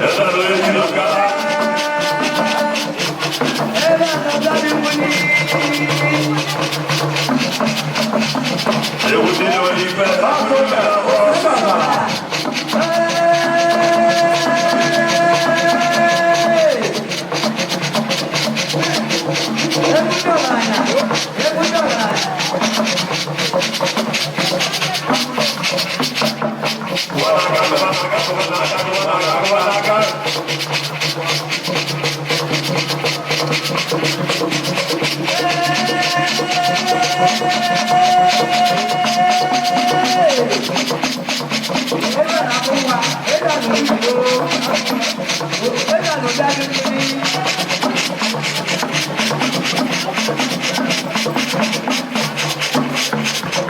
Esa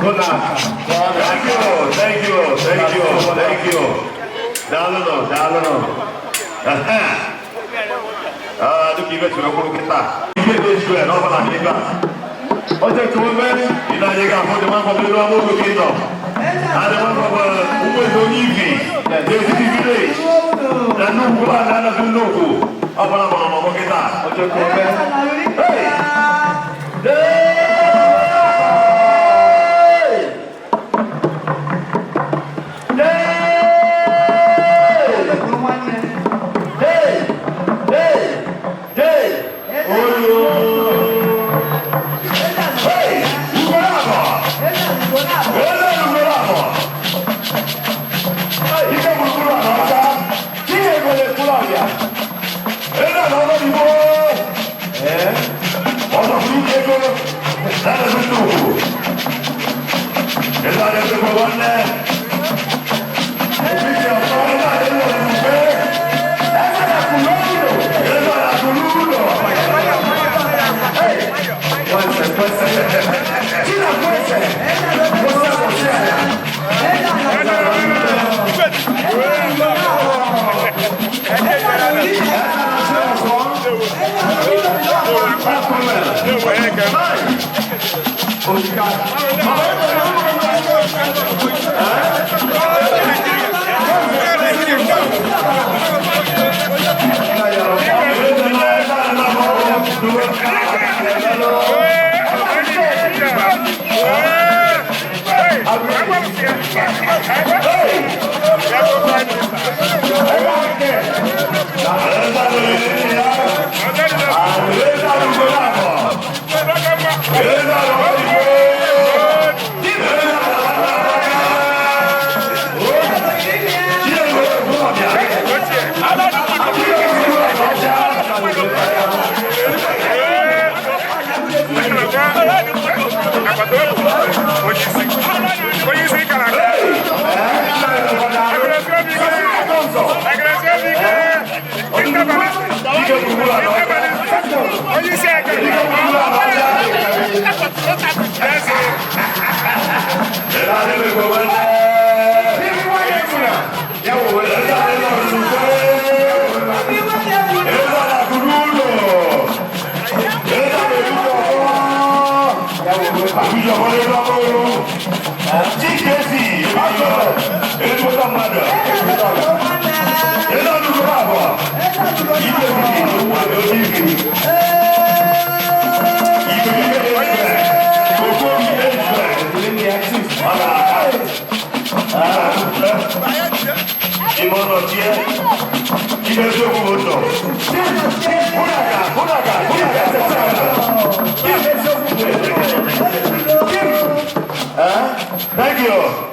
Aduh kita sudah perlu kita. Kita sudah nova na liga. Oje tuwe ina liga hapo jamaa kwa bila Mungu kido. Ada mambo uwe donivi. Desi village. Na Nnukwu na Nnukwu. Hapa na mama kita. Oje tuwe.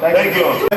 Thank you.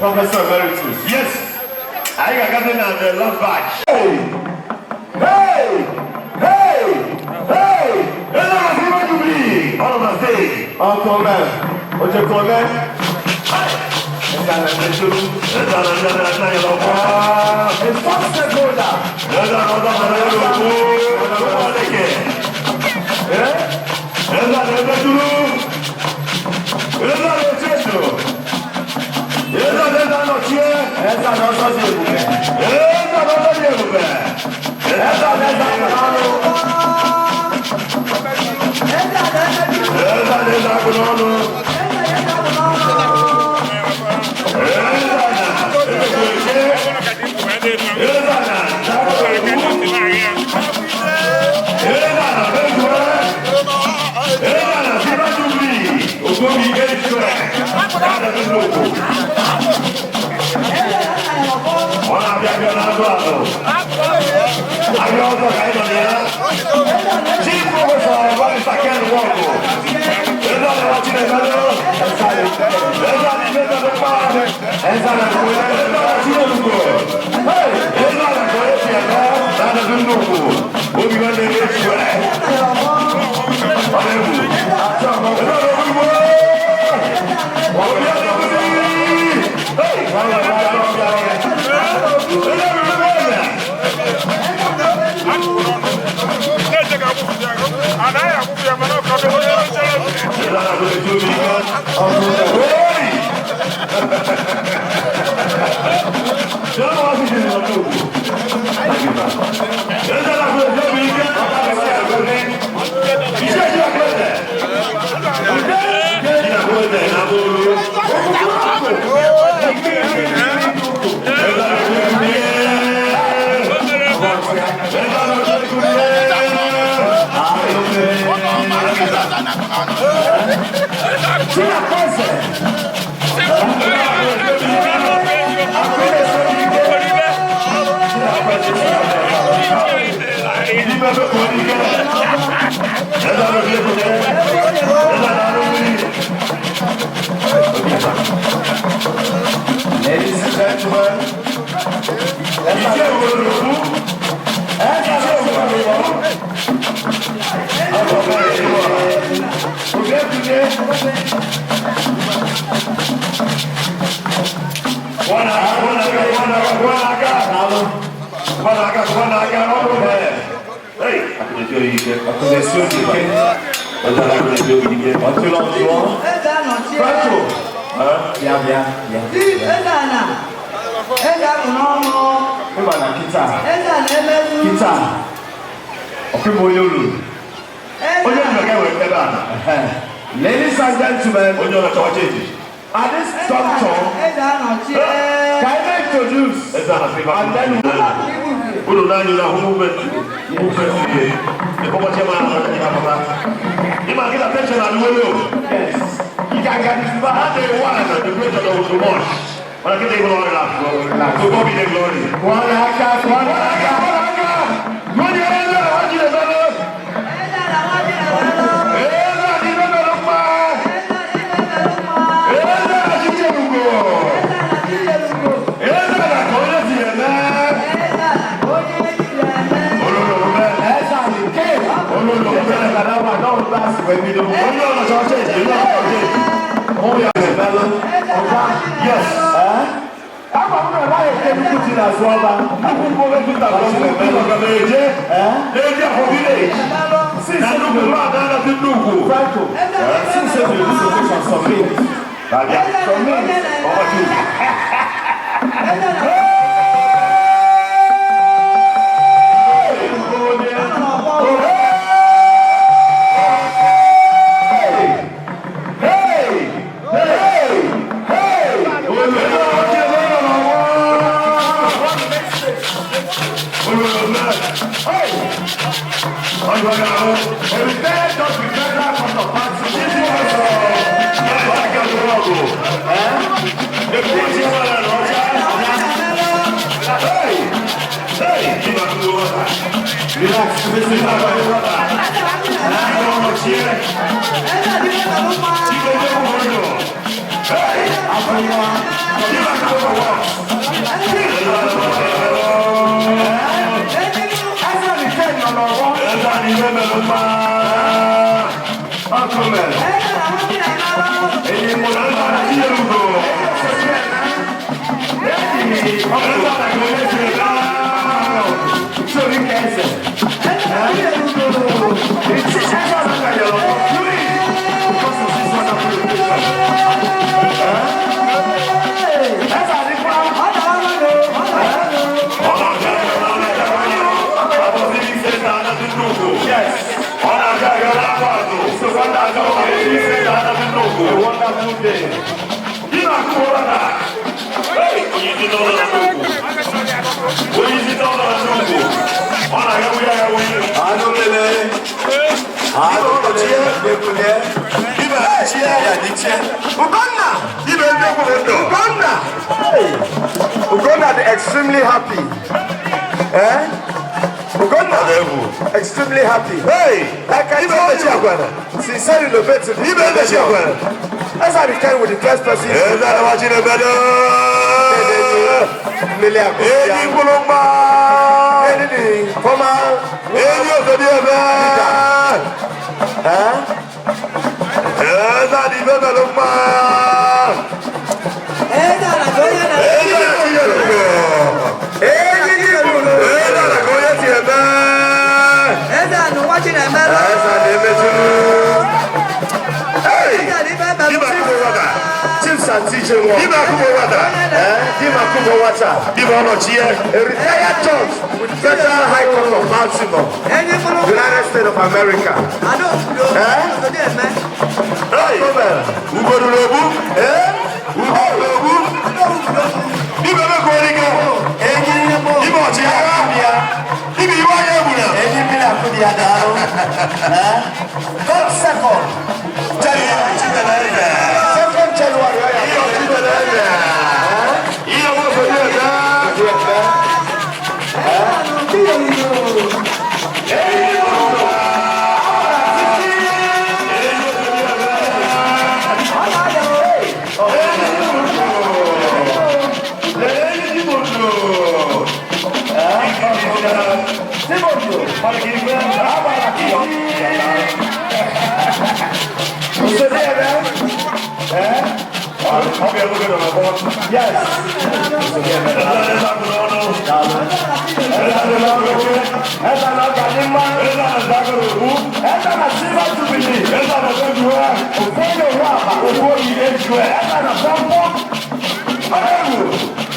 Professor Emeritus. Yes. I got in on the last batch. Hey! Hey! Hey! Hey! Hey! Where you be? All of my day. Uncle Man. What's your call, man? It's first step holder. Chief Professor Nwogu. Ladies and gentlemen, ladies and gentlemen, at this juncture, can I introduce and then you might get attention and yes. You can get this bad one, the president of the watch. Ora che dei glory là. Tu come dei glory. Guarda. Non è oggi le bello. Yes. I'm going to lie again to you as well. Nnukwu mbogo Peter was in the middle of the village. They are for village. Since Nnukwu man and the Nnukwu. Franco. Since you do solution some means. Some means. Over to you. Uganda extremely happy. Uganda extremely happy. Hey, like I told you, sincerely innovative. As I became with the first person. A retired judge with Federal High Court of Baltimore, United States of America. Como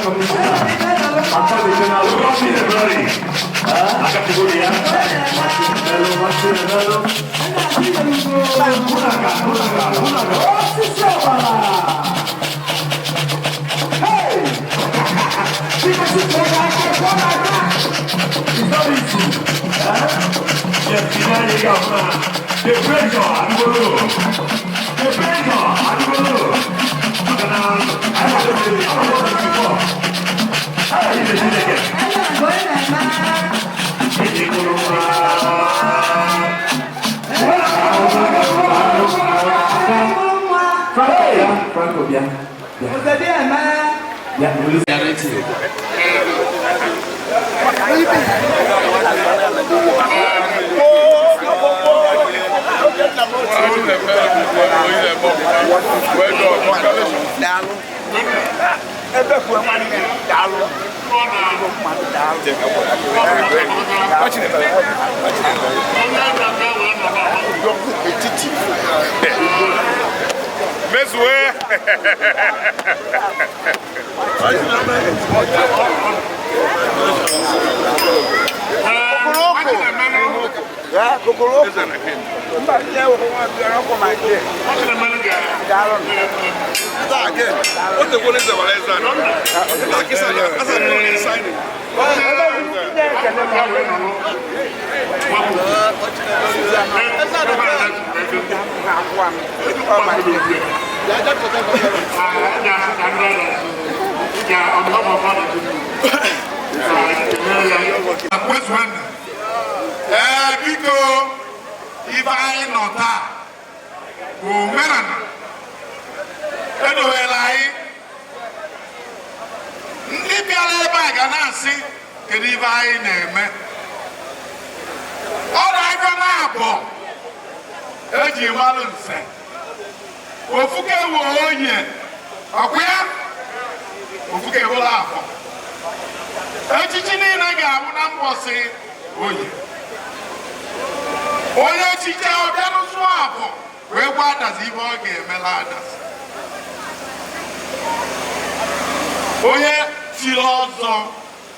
commissioner. After the general. Hey! It's not easy. Yes, the pressure, Nnukwu. The pressure, Nnukwu. I want to say this before. I need to see it again. Franco, bien. Yeah, we'll if I not that, woman, anyway, like, if you are back and I see, can if I name all I can have, as you want to say, Ofuke Woye, Akwea, Ofuke Wolafo, Echini Naga, Namposi, Oye. Oye chicha obiano swapo we Adazi boge meladas Oye tilozo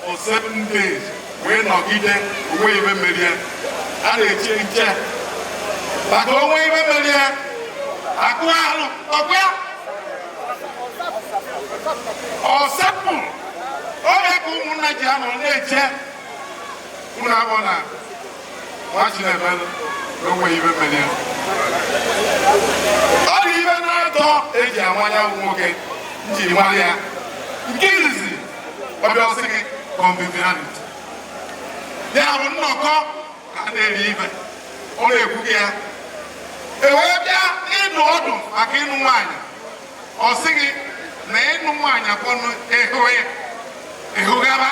for 7 days we nogide we even media ade chiche bako we even media akwalu okwea o sepu oye ku munna jamo neche kuna bona watching them no way even million. All even now talk Asia Wanya Woke Jimalia Gilzy but you're singing conviviality. They have no call and they leave it. Only a cookie. A webia in order again wine or singing name wine upon a way a hugaba.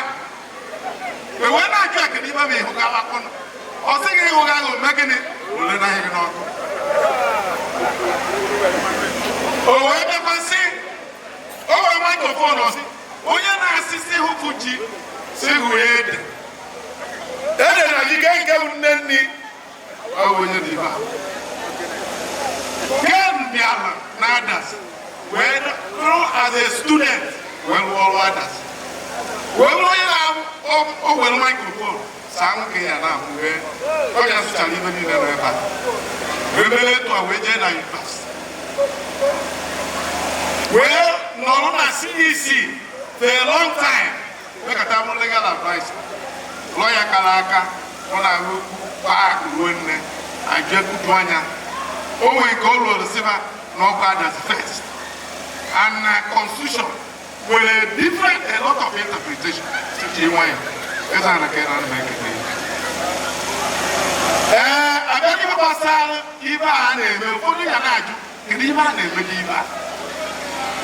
But when I drink it, even a hugaba. I think you will making it. Will I hear not? Oh, where the passing? Oh, a microphone. Oh, you're not assisting who Fuji. Say who had. Then you can't go Nenny. Oh, when you leave out. Can be others. When as a student, well, all others. Well, I have oh, well, microphone. Some can now, oh, yes, shall even in the river. Remember to a wager and fast. Well, no, CDC for a long time. Look at our legal advice. Lawyer Kalaka, when I look back, when I get to Twanya, oh, we go to the silver, no bad as first. And constitution with a lot of interpretation. I beg you, Pastor,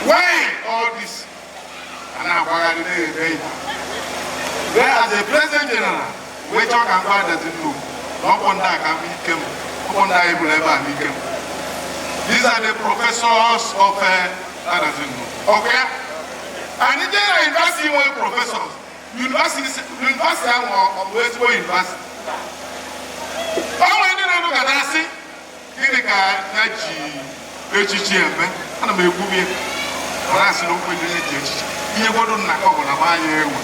why all this? And as a president general, we talk about that no one that can be came, one that will ever be came. These are the professors of Adazi. Okay? And if they are investing with professors, University or Westwood University. How many look at Adazi? Give a HGM, and I'm a movie. asị na okwu eji echiche ihe gwodo nna ka ọ bụ na gbanya ewu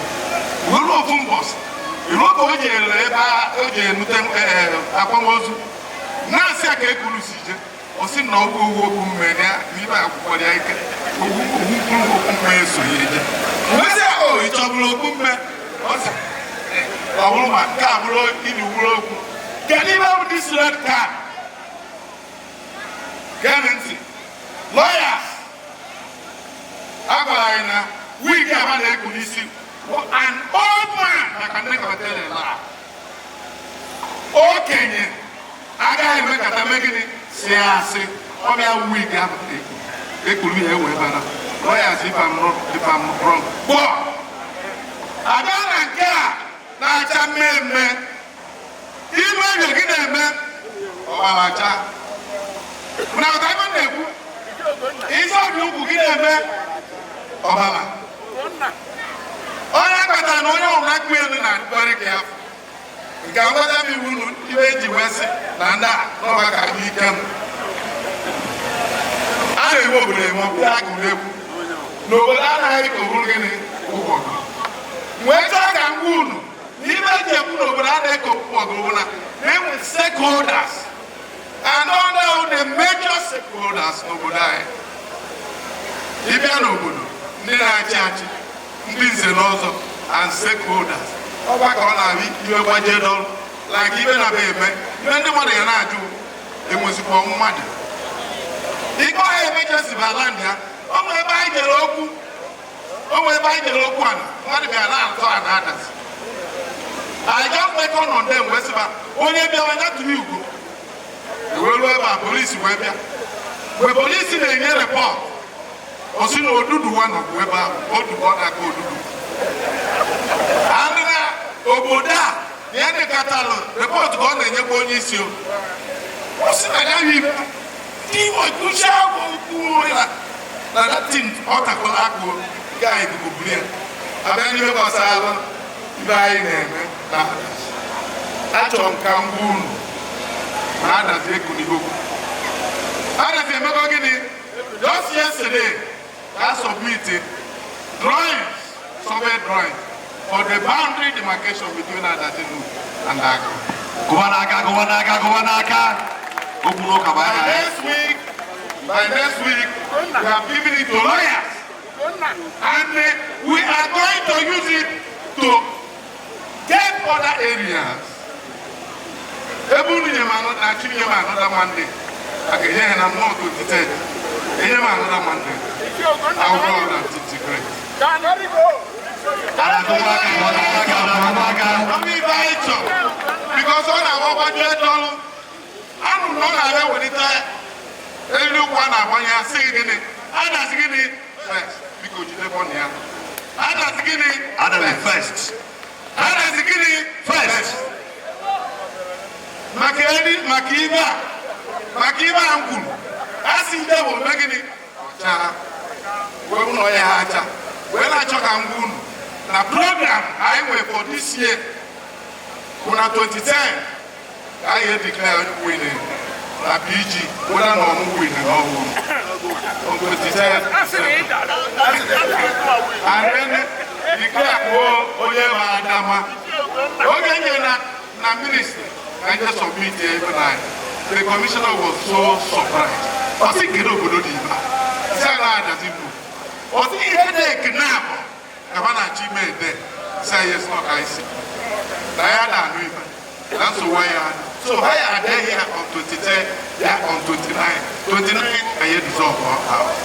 were ofu mbọsị iru oge o ji ere ebe o ji enute akwamozu na-asị ya ka ekuru si je o si na ọgwụ owu okwu mme ya n'ime akwụkwọ ya ike okwu mme esoghị eje wezi ya o ị chọbụrụ okwu mme ọ bụrụ ma nke a bụrụ ili wuru okwu kedu ime bụ dis red card gee ntị lawyers a gwara anyị na wigi aba na-eku n'isi an old man maka ndị kọtara okenye agaghị eme kata mee gịnị si asị ọbịa wigi aba ekuru ya ewe bara lawyers if I'm wrong gbọọ abịa na nke a na-acha mmemme ime enyo gị na-eme ọgbalacha na ụta ebe na-ekwu isi ọdụ ugwu gị na-eme ọbala onye kpatara na onye ọbụla kpu elu na mkparị ka ya nke ngwata m iwu ibe eji wee sị na ndị a n'ọba ka dị ike m a na-ewe obodo eme ọbụla agụrụ egwu n'obodo anaghị ka oburu gịnị ụgbọgụ wee chọọ ka ngwa unu n'ime eji ekwu n'obodo anaghị ka ụgbọgụ na enwe stakeholders and all the major stakeholders n'obodo anyị ịbịa n'obodo ndị na-achị achị ndị nze na ọzọ and stakeholders ọgbakọ ọ na-abụ iwe gbaje n'ọrụ like ibe na-abịa eme ibe ndị mmadụ ya na-ajụ enwezikwa mmadụ ikpe ọha emejensi bụ ala ndị ya ọnwe ebe anyị jere okwu ala mmadụ bịa na-atọ a na-adazi anyị ga mmekọ nọ ndị mgbe sịba onye bịawa ya tụrụ ugo ewelu ebe a polisi wee bịa mgbe polisi na-enye repọt o si na odudu nwa nọbụ ebe ahụ odudu ọ na-aka odudu andị na obodo a ya dịkatalụ repọt ka ọ na-enyekwa onye isi o si na ya ibe ndị Igbo kuchi agwụ ukwu na datin ọ takwala akpụ ga ikuku buru ya abịa n'ihe gbasara ibe anyị na-eme na achọrọ m ka ngwa unu na Adazi ekunigogo Adazi emego gịnị just yesterday I submitted drawings, survey drawings for the boundary demarcation between Adazi and Nwogu. By next week, we have given it to lawyers, and we are going to use it to get other areas. Even another Monday, again, I'm not going to tell you. Another Monday, I will go and integrate. Because all our budget, I don't know when it everyone I want to say it. Adazi gini first because you never know. Adazi gini first. Adazi gini first. Makiba angul. Asi ndebo megini. Cha. We no ya acha. We na choka angul. Na program I went for this year. Kuna 2010. I declare winning. Na PG, whether or not we win or on 2010. And then declare, oh yeah, Adama. Okay, na minister, I just submit every night. The commissioner was so surprised. I think you know what he did. Say that doesn't move. I think he had a kidnap. I want to achieve there. Say yes, not I see. Diana knew it. That's why so I are there here on 2010, yeah, on 29. 29, I hear dissolve our house.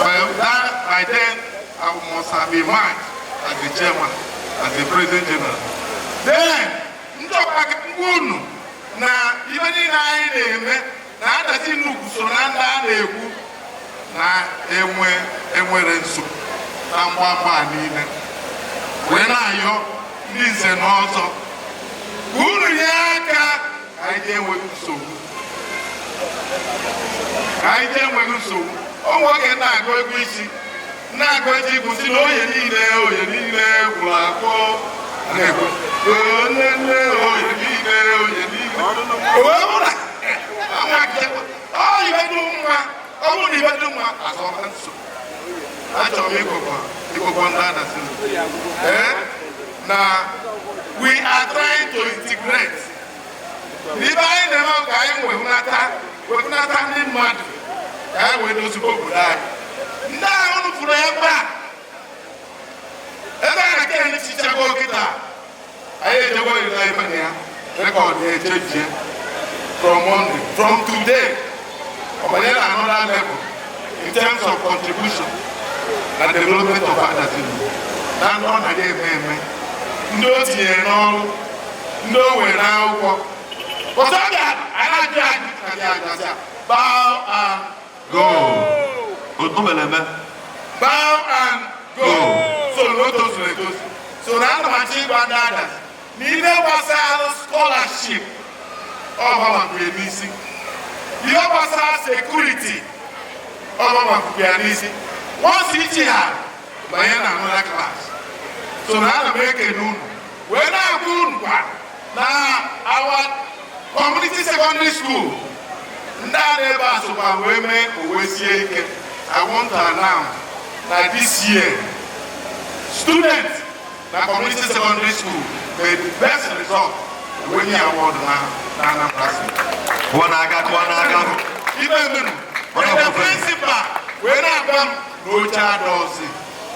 Well, that by then, I must have been mine as the chairman, as the president general. Then, now, even in I na Adazi Nnukwu so na ndị a na-ekwu na enwere nso na mgbagba niile wee na-ayọ ndị nze na ọzọ unu nye aka ka anyị ga-enweghị nsogbu o nwoke na-agụ egwu isi na-agụ eji igwu si na oye niile gwụrụ akpọ na-ekwe oye niile wee bụra ọ bụ na ibedu nwa azọba nsogbu Now, we are trying to integrate. Living in a guy with not any mud. I will not go die. Now, forever. And I can't teach a go guitar. I had to go in Liberia, record the church from Monday, from today, or another level in terms of contribution and development of Adazi. That's one I gave him. No tear, no way now. But I like bow and go. Bow and go. So not those. So now I'm achieving others. Neither was a scholarship of our PNC. The other was security of our PNC. Once each year, by another class. So now I'm making noon. When I'm good, now our community secondary school, I want to announce that this year, students in community secondary school made the best result when you award now. Even the principal, when I come, no child does it.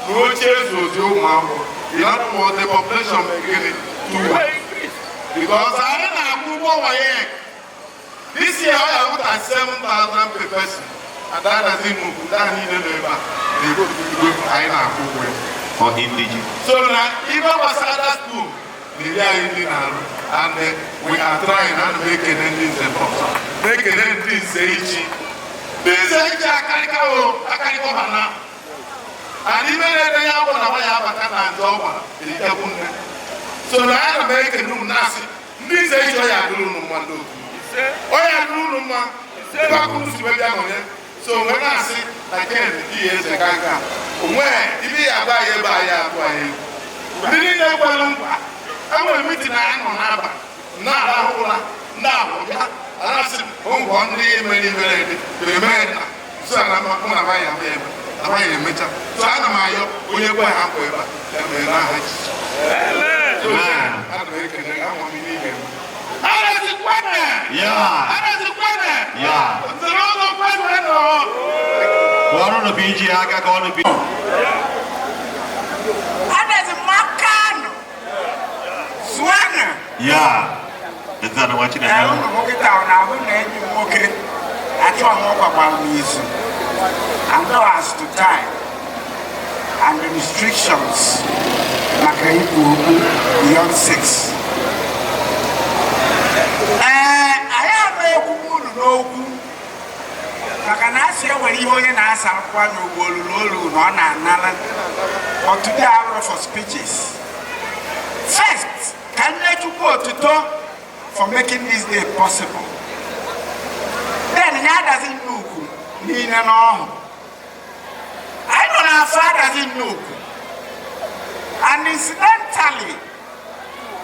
No chance was your mom. The other was the population beginning to work. Because I didn't have this year I put at 7,000 per person. And that doesn't move. That needed labor. They go to the I for indigenous. So now, even was other school, they are Indian and we are trying and making endings and making endings. This is a caricature. And even if they are one of my over, so now I'm making no nasi. This is why I do no one. Oh, I do no man. So when I say I can't be as a gaga, where if you are by didn't know I will meet in an on now, and I said, oh, one day, many men, so I'm not going to buy a baby. So I know my we are going and now as to time and the restrictions beyond 6. I have no but today I wrote for speeches. First, can you go to talk for making this day possible? Then Adazi Nnukwu I don't have fathers in Nnukwu. And incidentally,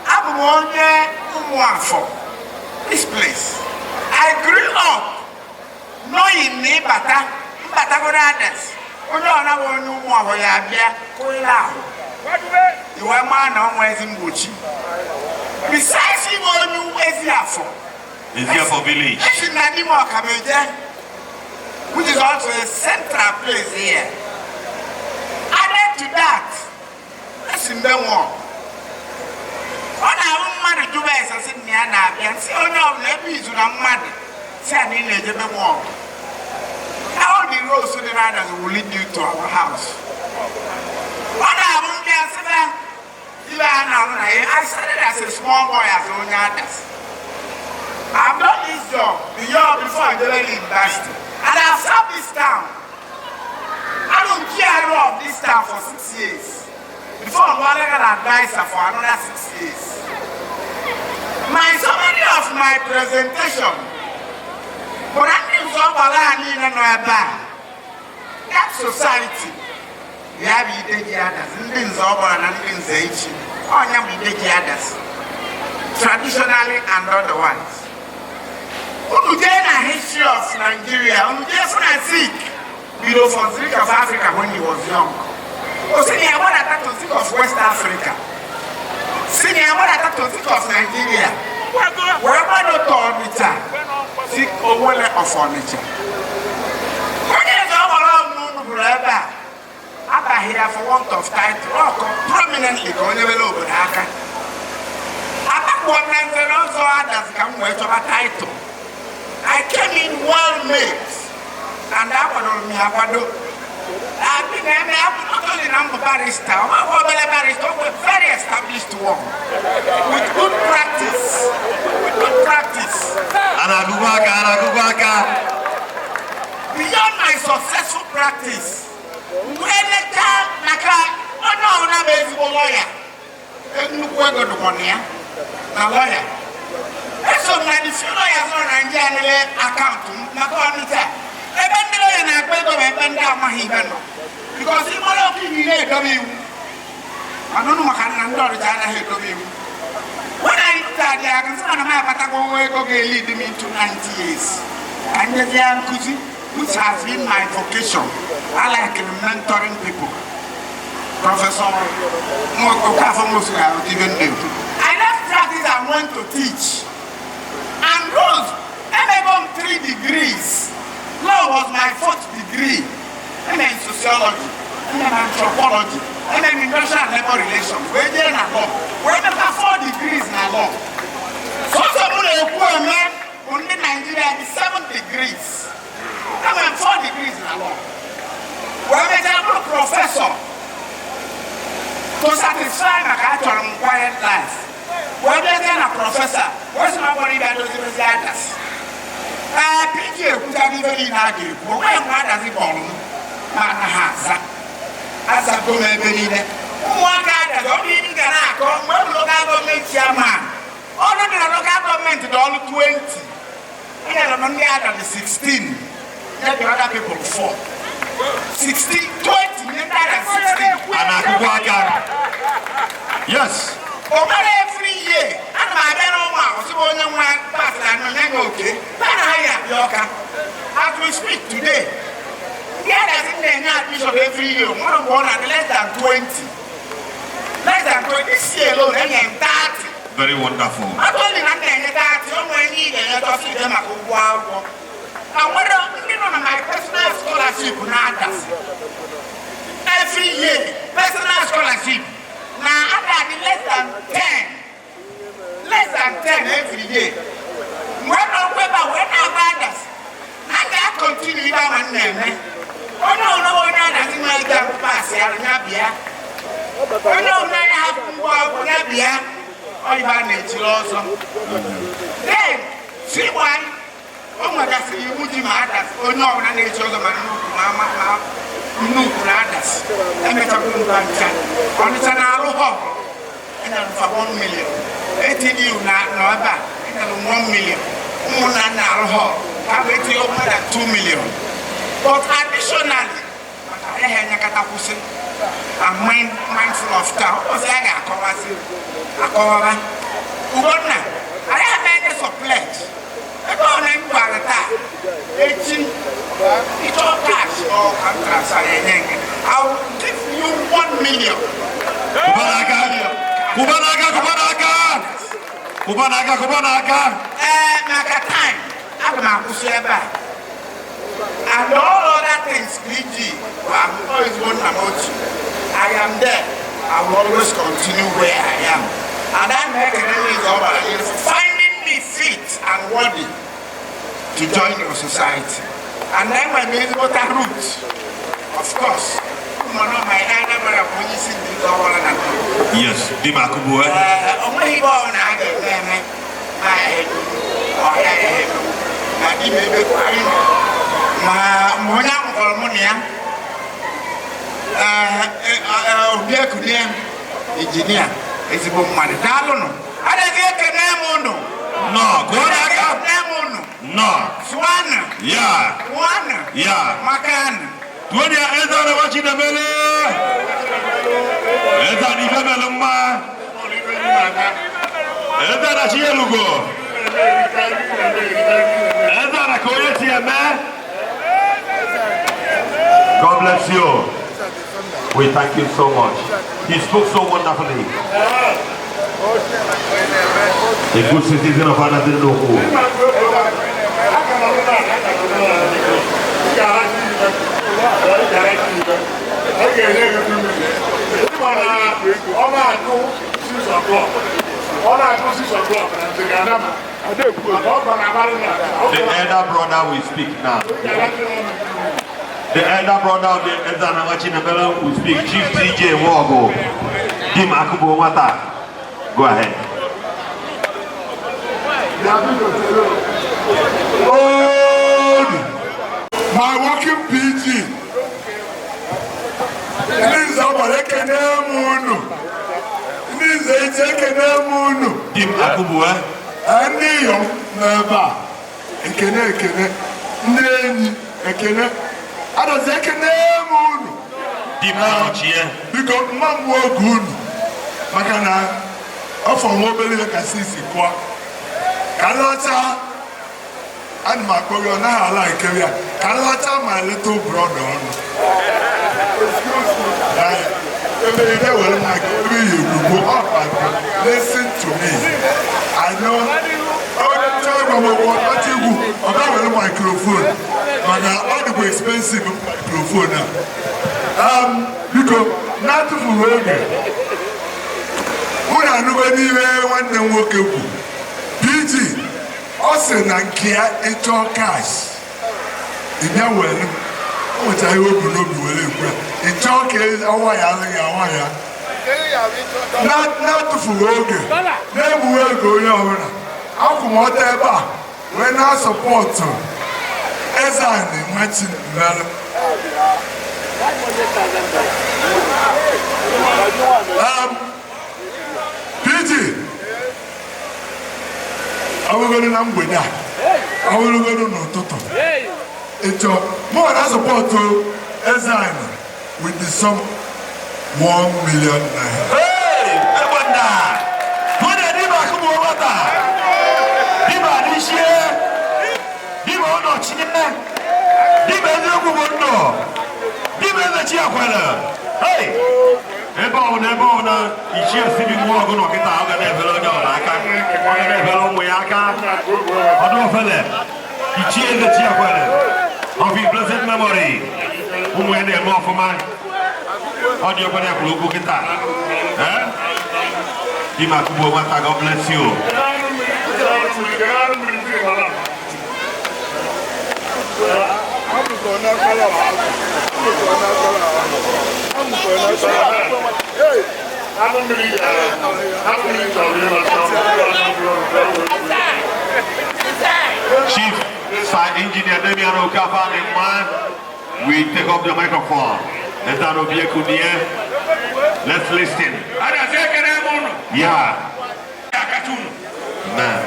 I'm one this place. I grew up knowing me better others. You are man on West. Besides, you are for village. Which is also a central place here. Added to that, that's in the war. On our mother do as I said, Niana, and say, oh no, let me to the mother. Say, I need a war. How the roads to the riders will lead you to our house. What I won't get, I started as a small boy as only others. I've done this job before I joined the university. And I've served this town. I don't care of this town for 6 years. Before I'm an advisor for another 6 years. My summary of my presentation. But I think that society. We have others. Traditionally and otherwise. Who gain a history of Nigeria, who just Sikh, below for think of Africa when he was young. Oh, senior, what I thought to think of West Africa. Senior, what I thought to think of Nigeria. Wherever not furniture, think of one of furniture. When there's all around forever, Abba here for want of title, prominently going over the Aka. Abba one and also others come with a title. I came in well made, and that one on me, I've been not only number barrister, but a very established one. With good practice. Beyond my successful practice, when the time, Nnukwu lawyer. So many few lawyers on Nigerian account, because he will not give me a W. I don't know what I'm not a when I started, I can say, I'm lead me to 90 years. And the young Kuzi, which has been my vocation, I like mentoring people. Professor Nwogu, I left practice and went to teach. And rose, I got 3 degrees. Law was my 4th degree. I'm in sociology, I'm in anthropology, I'm in international labor relations. We're there in law. We're 4 degrees in law. So someone who only Nigeria is 7 degrees. I'm in 4 degrees in law. We're a professor to satisfy my actual quiet life. We're a professor. Where's nobody that does the others? PJ who's even in Agri, but why does he born? Manahaza. As a woman, one guy that only in Ghana, one local government chairman. All of the local government is all 20. And then on the other, 16. Let the other people 4. 16, 20, and 16. Yes. Over every year, and my man was only one pass and okay. As we speak today, the others in the Bishop every year, one and less than 20. Less than 20 this year alone, and 30. Very wonderful. Not only that, somewhere need and let us see them at wow. And what on my personal scholarship on Adazi. Every year, personal scholarship. Now, Adazi less than 10. Less than 10 every year. When on paper, when I'm others, I can't continue with our name. Oh no, one doesn't like that pass here in Abia. Oh no, I have to go out in Abia. Oh, you are nature also. Then, see one. Oh my God, you would others. Oh no, I need to go to Nnukwu others. Let me talk to you about that. On the channel, and then for 1 million. 80 not about 1 million. More than have it more than 2 million. But additionally, I'm mindful of town. I have made this a pledge. I don't know it's all cash or contracts. I will give you 1 million. Kubanaga. Time. And all other things, PG, I'm always wondering about you. I am there. I will always continue where I am. And that mechanism is over. Finding me fit and worthy to join your society. And then when there is water route, of course, my elder brother, when you see this all and yes, Dimakubu. Only born I get them. My head. Oh, yeah. My baby, my Monam or Monia. Engineer. It's a book money. I don't know. I don't get a name. No, Gonaga. No. Swan. Yeah. One. Yeah. Macan. When you enter watching the belly, enter the Gameluma, enter the Chielugo, enter the Coyote, man. God bless you. We thank you so much. He spoke so wonderfully. A good citizen of Adazi Nnukwu. The elder brother will speak now. The elder brother of the Ezanamachinabelo will speak. Chief TJ Nwogu. Dim Akubo Mata. Go ahead. My working PG. This is our Ekenemunu. This is Ekenemunu. Dim Akubo, and you never. Ekene. Neni. Ekene. Adazi Ekenemunu. Dim Akubo, because Nwogu. Makana. Of a mobile casisi kwa. Kalata. And my brother, now I like it. Kalata, my little brother. Listen to me. I know. Microphone. But all the expensive microphone now. Because not to forget. When I know anywhere one them work PG. Also, Nankia, it's all cash. In that way, what I hope you know, it's all cash. Not to forget. Never will go on. How come whatever when I support as I imagine PG. I will go to Nambuda. I will go to Nototo. It's more than support to Ezine with the sum 1 million naira. hey, Ewanda! What did you do? Diba this year. Diba not here. Diba Nwogu. Diba the Chiakwala. Hey! Ebona, ishi asibi Nwogu no kita aga na evelo do aka. Aga na evelo mu aka. Odo fele. Ichi the Chiakwala. Of his blessed memory. Umu ene mo for man. Audio kwa ya kulogo kita. Eh? Dim Akubo Mata, God bless you. Chief Site Engineer Demian Okafa and man, we take up the microphone. Let's listen. Yeah. Man.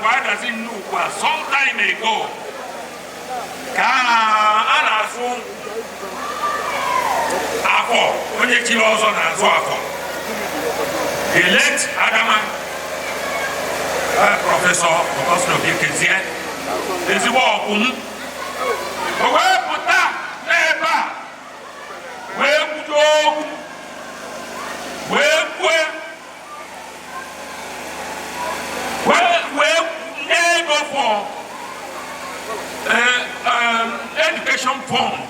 Adazi Nnukwu some time ago. Afọ onye chiri ọzọ na-azụ afọ. The late Adama Professor Ogbalu Kezie ezigbo ọkwụm o wee pụta n'ebe a wee kwudo okwu wee kwue ego for education fund.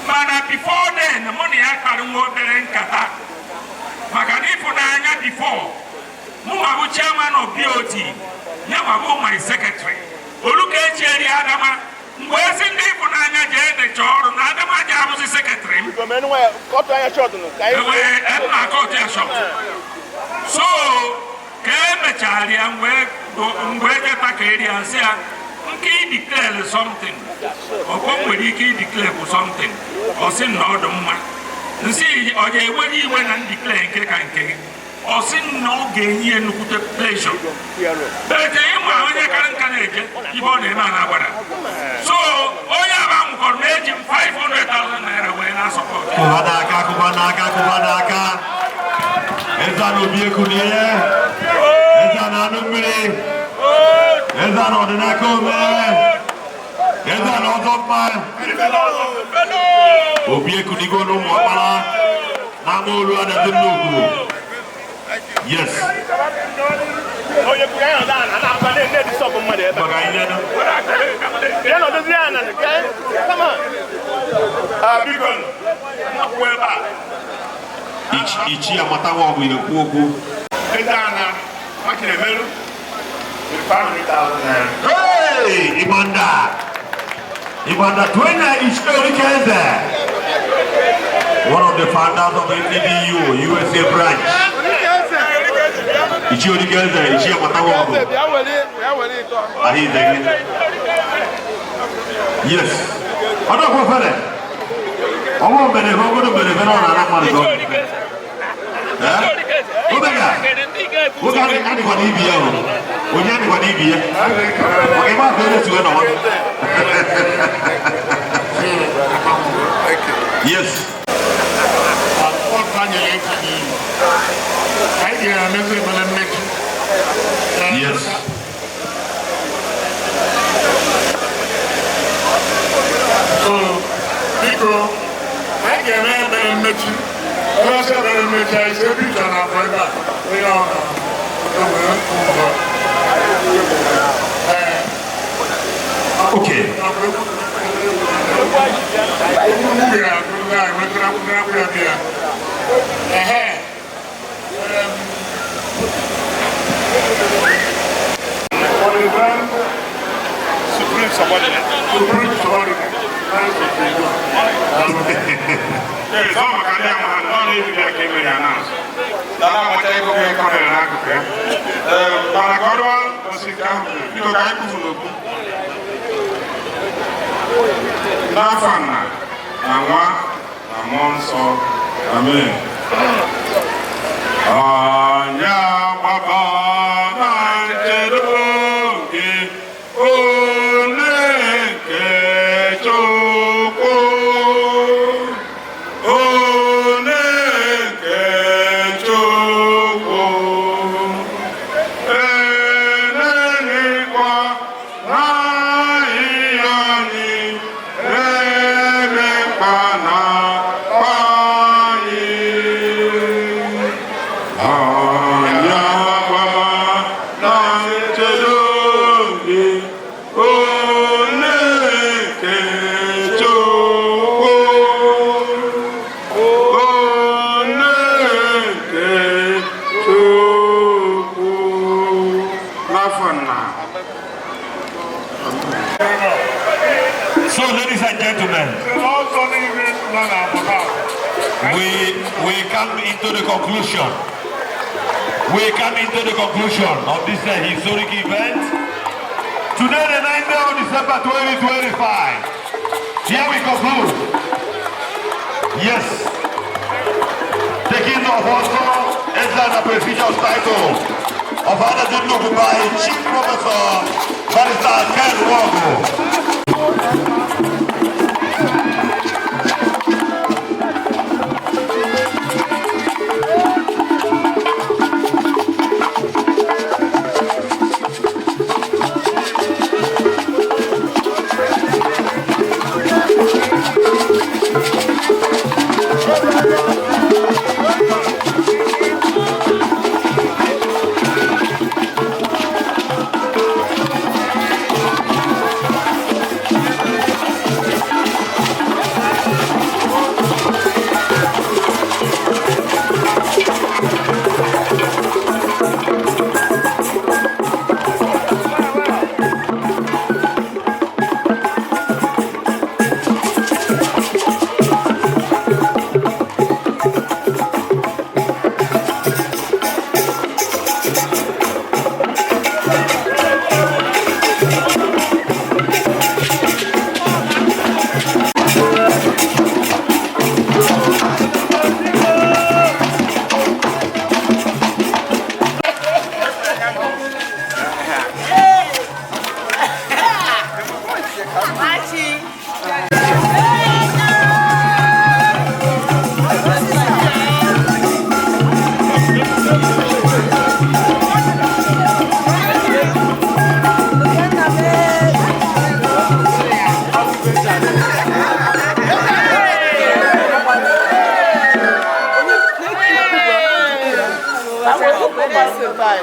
But before then, the money I had more than Kata. Makanifuna before, Mumabu chairman of BOT, Namabu my secretary. Uluke Cherry Adama, where's in the Funanya Jen, the Chor, Adama Jamus secretary. So, came a Charlie and where the Takari and say, he declared something, or come with he declared something, or sin no the man. You see, or they when he went and declared cake and cake, or sin no gain here no good pleasure. But him when you can't you want a man. So, all you have for making 500,000 naira when I support. Kubanaka. Ezano Biekunie, Ezano Numere. that on the neck, man. Get that on top, man. Obie Kudigo no Mwapala. Namolu and the Nnukwu. Yes. Oh, you can't done. I'm not going to let some money. Come on. Beacon. Each year, Matawa will go. Hey, Ibanda 20 each one of the founders of the NDU USA branch. It's your girls there, it's your Matawa. Yes. I don't go for it. I won't be able to be on Who got anybody here? Who got anybody here? Okay, my parents went on. Yes. Yes. So, Nico, I can remember okay. Supreme subordinate. Yes, I'm a goddamn man. Don't even get came in and announced. I'm a table here coming and I could. But I got one was it down because I could look. Nafana, Nawa, Amonso, Amen. Anya Baba, Manterogi, Oneke Choko. So, ladies and gentlemen, we come into the conclusion. We come into the conclusion of this historic event. Today, the 9th of December 2025. Here we conclude. Yes. Taking of also exile the prestigious title of Adazi Nnukwu by Chief Professor Barrister Nwogu. Bye.